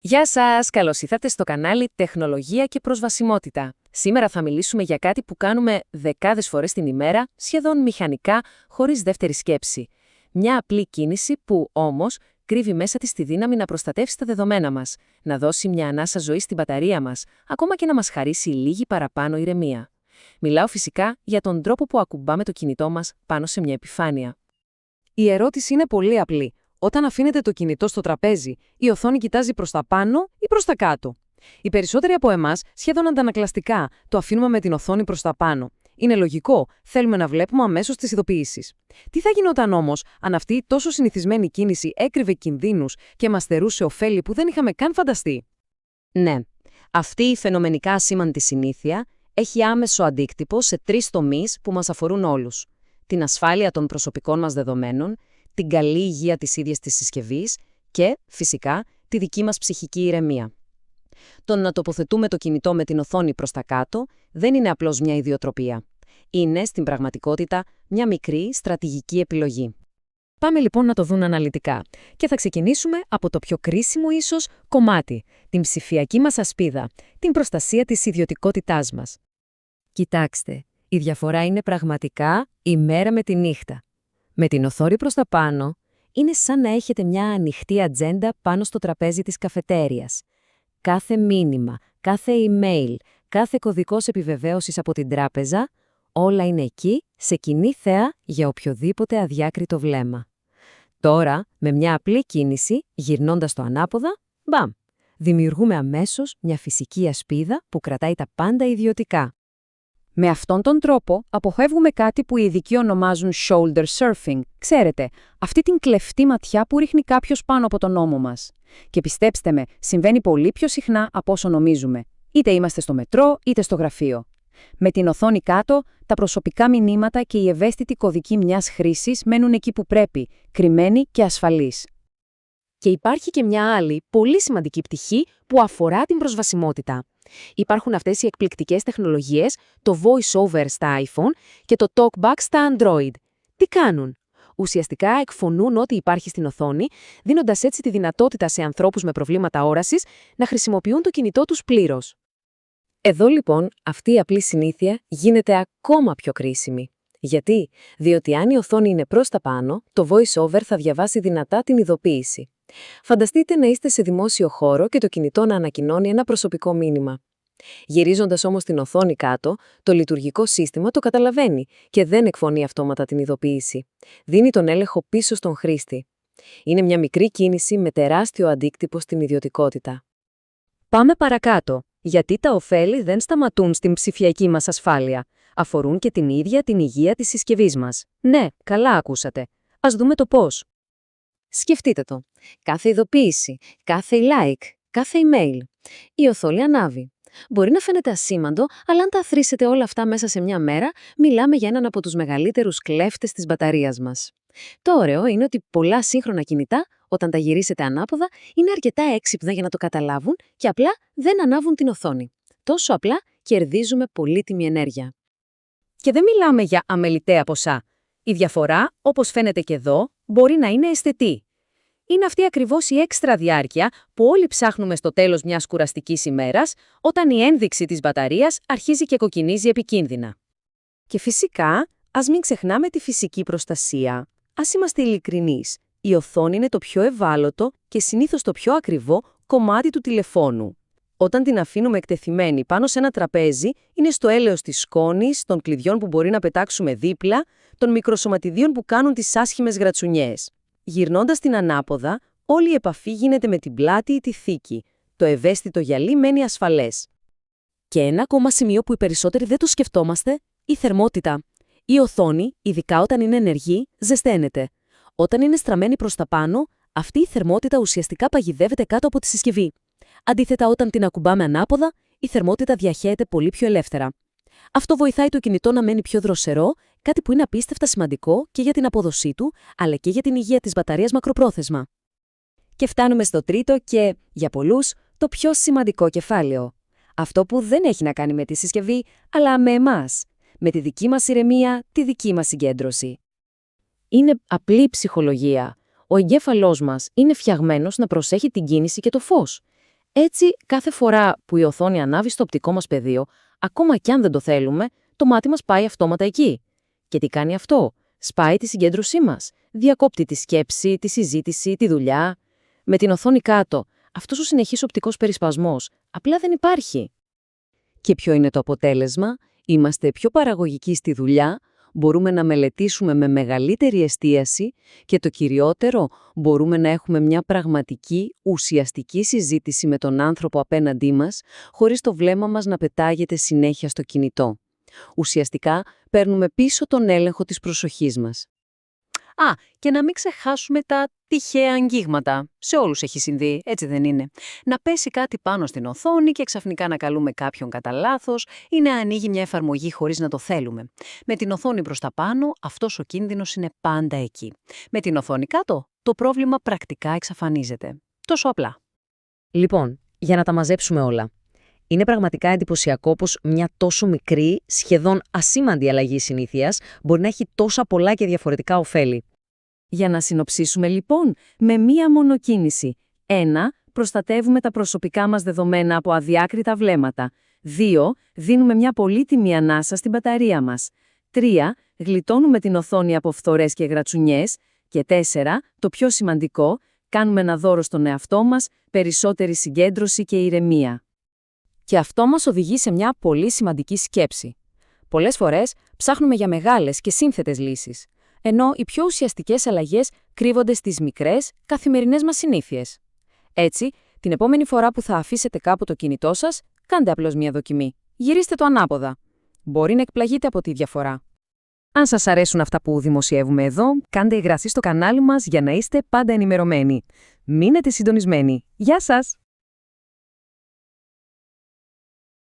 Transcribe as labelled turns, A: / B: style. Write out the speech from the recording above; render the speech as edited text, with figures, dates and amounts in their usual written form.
A: Γεια σας, καλώς ήρθατε στο κανάλι Τεχνολογία και Προσβασιμότητα. Σήμερα θα μιλήσουμε για κάτι που κάνουμε δεκάδες φορές την ημέρα, σχεδόν μηχανικά, χωρίς δεύτερη σκέψη. Μια απλή κίνηση που, όμως, κρύβει μέσα της τη δύναμη να προστατεύσει τα δεδομένα μας, να δώσει μια ανάσα ζωή στην μπαταρία μας, ακόμα και να μας χαρίσει λίγη παραπάνω ηρεμία. Μιλάω φυσικά για τον τρόπο που ακουμπάμε το κινητό μας πάνω σε μια επιφάνεια.
B: Η ερώτηση είναι πολύ απλή. Όταν αφήνετε το κινητό στο τραπέζι, η οθόνη κοιτάζει προς τα πάνω ή προς τα κάτω. Οι περισσότεροι από εμάς, σχεδόν αντανακλαστικά, το αφήνουμε με την οθόνη προς τα πάνω. Είναι λογικό, θέλουμε να βλέπουμε αμέσως τις ειδοποιήσεις. Τι θα γινόταν όμως αν αυτή η τόσο συνηθισμένη κίνηση έκρυβε κινδύνους και μας θερούσε ωφέλη που δεν είχαμε καν φανταστεί?
C: Ναι, αυτή η φαινομενικά ασήμαντη συνήθεια έχει άμεσο αντίκτυπο σε 3 τομείς που μας αφορούν όλους. Την ασφάλεια των προσωπικών μας δεδομένων, την καλή υγεία της ίδιας της συσκευής και, φυσικά, τη δική μας ψυχική ηρεμία. Το να τοποθετούμε το κινητό με την οθόνη προς τα κάτω δεν είναι απλώς μια ιδιοτροπία. Είναι, στην πραγματικότητα, μια μικρή στρατηγική επιλογή.
B: Πάμε λοιπόν να το δούμε αναλυτικά και θα ξεκινήσουμε από το πιο κρίσιμο ίσως κομμάτι, την ψηφιακή μας ασπίδα, την προστασία της ιδιωτικότητάς μας. Κοιτάξτε, η διαφορά είναι πραγματικά η μέρα με τη νύχτα. Με την οθόνη προς τα πάνω, είναι σαν να έχετε μια ανοιχτή ατζέντα πάνω στο τραπέζι της καφετέριας. Κάθε μήνυμα, κάθε email, κάθε κωδικός επιβεβαίωσης από την τράπεζα, όλα είναι εκεί, σε κοινή θέα για οποιοδήποτε αδιάκριτο βλέμμα. Τώρα, με μια απλή κίνηση, γυρνώντας το ανάποδα, μπαμ! Δημιουργούμε αμέσως μια φυσική ασπίδα που κρατάει τα πάντα ιδιωτικά. Με αυτόν τον τρόπο αποφεύγουμε κάτι που οι ειδικοί ονομάζουν shoulder surfing. Ξέρετε, αυτή την κλεφτή ματιά που ρίχνει κάποιος πάνω από τον ώμο μας. Και πιστέψτε με, συμβαίνει πολύ πιο συχνά από όσο νομίζουμε. Είτε είμαστε στο μετρό, είτε στο γραφείο. Με την οθόνη κάτω, τα προσωπικά μηνύματα και οι ευαίσθητοι κωδικοί μιας χρήσης μένουν εκεί που πρέπει, κρυμμένοι και ασφαλείς. Και υπάρχει και μια άλλη, πολύ σημαντική πτυχή που αφορά την προσβασιμότητα. Υπάρχουν αυτές οι εκπληκτικές τεχνολογίες, το voice-over στα iPhone και το talkback στα Android. Τι κάνουν? Ουσιαστικά εκφωνούν ό,τι υπάρχει στην οθόνη, δίνοντας έτσι τη δυνατότητα σε ανθρώπους με προβλήματα όρασης να χρησιμοποιούν το κινητό τους πλήρως.
A: Εδώ λοιπόν αυτή η απλή συνήθεια γίνεται ακόμα πιο κρίσιμη. Γιατί? Διότι αν η οθόνη είναι προς τα πάνω, το voice-over θα διαβάσει δυνατά την ειδοποίηση. Φανταστείτε να είστε σε δημόσιο χώρο και το κινητό να ανακοινώνει ένα προσωπικό μήνυμα. Γυρίζοντας όμως την οθόνη κάτω, το λειτουργικό σύστημα το καταλαβαίνει και δεν εκφωνεί αυτόματα την ειδοποίηση. Δίνει τον έλεγχο πίσω στον χρήστη. Είναι μια μικρή κίνηση με τεράστιο αντίκτυπο στην ιδιωτικότητα.
C: Πάμε παρακάτω, γιατί τα ωφέλη δεν σταματούν στην ψηφιακή μας ασφάλεια. Αφορούν και την ίδια την υγεία της συσκευής μας. Ναι, καλά ακούσατε. Ας δούμε το πώς.
A: Σκεφτείτε το. Κάθε ειδοποίηση, κάθε like, κάθε email. Η οθόνη ανάβει. Μπορεί να φαίνεται ασήμαντο, αλλά αν τα θρήσετε όλα αυτά μέσα σε μια μέρα, μιλάμε για έναν από τους μεγαλύτερους κλέφτες της μπαταρίας μας. Το ωραίο είναι ότι πολλά σύγχρονα κινητά, όταν τα γυρίσετε ανάποδα, είναι αρκετά έξυπνα για να το καταλάβουν και απλά δεν ανάβουν την οθόνη. Τόσο απλά κερδίζουμε πολύτιμη ενέργεια.
B: Και δεν μιλάμε για αμεληταία ποσά. Η διαφορά, όπως φαίνεται και εδώ, μπορεί να είναι αισθητή. Είναι αυτή ακριβώς η έξτρα διάρκεια που όλοι ψάχνουμε στο τέλος μιας κουραστικής ημέρας, όταν η ένδειξη της μπαταρίας αρχίζει και κοκκινίζει επικίνδυνα. Και φυσικά, ας μην ξεχνάμε τη φυσική προστασία. Ας είμαστε ειλικρινείς, η οθόνη είναι το πιο ευάλωτο και συνήθως το πιο ακριβό κομμάτι του τηλεφώνου. Όταν την αφήνουμε εκτεθειμένη πάνω σε ένα τραπέζι, είναι στο έλεος της σκόνης, των κλειδιών που μπορεί να πετάξουμε δίπλα, των μικροσωματιδίων που κάνουν τις άσχημες γρατσουνιές. Γυρνώντας την ανάποδα, όλη η επαφή γίνεται με την πλάτη ή τη θήκη. Το ευαίσθητο γυαλί μένει ασφαλές. Και ένα ακόμα σημείο που οι περισσότεροι δεν το σκεφτόμαστε, η θερμότητα. Η οθόνη, ειδικά όταν είναι ενεργή, ζεσταίνεται. Όταν είναι στραμμένη προς τα πάνω, αυτή η θερμότητα ουσιαστικά παγιδεύεται κάτω από τη συσκευή. Αντίθετα, όταν την ακουμπάμε ανάποδα, η θερμότητα διαχέεται πολύ πιο ελεύθερα. Αυτό βοηθάει το κινητό να μένει πιο δροσερό, κάτι που είναι απίστευτα σημαντικό και για την απόδοσή του, αλλά και για την υγεία της μπαταρίας μακροπρόθεσμα.
C: Και φτάνουμε στο τρίτο και, για πολλούς, το πιο σημαντικό κεφάλαιο. Αυτό που δεν έχει να κάνει με τη συσκευή, αλλά με εμάς. Με τη δική μας ηρεμία, τη δική μας συγκέντρωση.
B: Είναι απλή ψυχολογία. Ο εγκέφαλός μας είναι φτιαγμένος να προσέχει την κίνηση και το φως.
A: Έτσι, κάθε φορά που η οθόνη ανάβει στο οπτικό μας πεδίο, ακόμα κι αν δεν το θέλουμε, το μάτι μας πάει αυτόματα εκεί. Και τι κάνει αυτό? Σπάει τη συγκέντρωσή μας. Διακόπτει τη σκέψη, τη συζήτηση, τη δουλειά. Με την οθόνη κάτω, αυτός ο συνεχής οπτικός περισπασμός απλά δεν υπάρχει.
C: Και ποιο είναι το αποτέλεσμα? Είμαστε πιο παραγωγικοί στη δουλειά, μπορούμε να μελετήσουμε με μεγαλύτερη εστίαση και το κυριότερο, μπορούμε να έχουμε μια πραγματική, ουσιαστική συζήτηση με τον άνθρωπο απέναντί μας, χωρίς το βλέμμα μας να πετάγεται συνέχεια στο κινητό. Ουσιαστικά, παίρνουμε πίσω τον έλεγχο της προσοχής μας. Και να μην ξεχάσουμε τα τυχαία αγγίγματα. Σε όλους έχει συμβεί, έτσι δεν είναι? Να πέσει κάτι πάνω στην οθόνη και ξαφνικά να καλούμε κάποιον κατά λάθος ή να ανοίγει μια εφαρμογή χωρίς να το θέλουμε. Με την οθόνη προς τα πάνω, αυτός ο κίνδυνος είναι πάντα εκεί. Με την οθόνη κάτω, το πρόβλημα πρακτικά εξαφανίζεται. Τόσο απλά.
B: Λοιπόν, για να τα μαζέψουμε όλα. Είναι πραγματικά εντυπωσιακό πως μια τόσο μικρή, σχεδόν ασήμαντη αλλαγή συνήθειας μπορεί να έχει τόσα πολλά και διαφορετικά ωφέλη.
A: Για να συνοψίσουμε λοιπόν, με μία μόνο κίνηση. 1. Προστατεύουμε τα προσωπικά μας δεδομένα από αδιάκριτα βλέμματα. 2. Δίνουμε μια πολύτιμη ανάσα στην μπαταρία μας. 3. Γλιτώνουμε την οθόνη από φθορές και γρατσουνιές. Και 4. Το πιο σημαντικό, κάνουμε ένα δώρο στον εαυτό μας, περισσότερη συγκέντρωση και ηρεμία.
B: Και αυτό μας οδηγεί σε μια πολύ σημαντική σκέψη. Πολλές φορές ψάχνουμε για μεγάλες και σύνθετες λύσεις, ενώ οι πιο ουσιαστικές αλλαγές κρύβονται στις μικρές, καθημερινές μας συνήθειες. Έτσι, την επόμενη φορά που θα αφήσετε κάπου το κινητό σας, κάντε απλώς μια δοκιμή. Γυρίστε το ανάποδα. Μπορεί να εκπλαγείτε από τη διαφορά.
A: Αν σας αρέσουν αυτά που δημοσιεύουμε εδώ, κάντε εγγραφή στο κανάλι μας για να είστε πάντα ενημερωμένοι. Μείνετε συντονισμένοι. Γεια σας!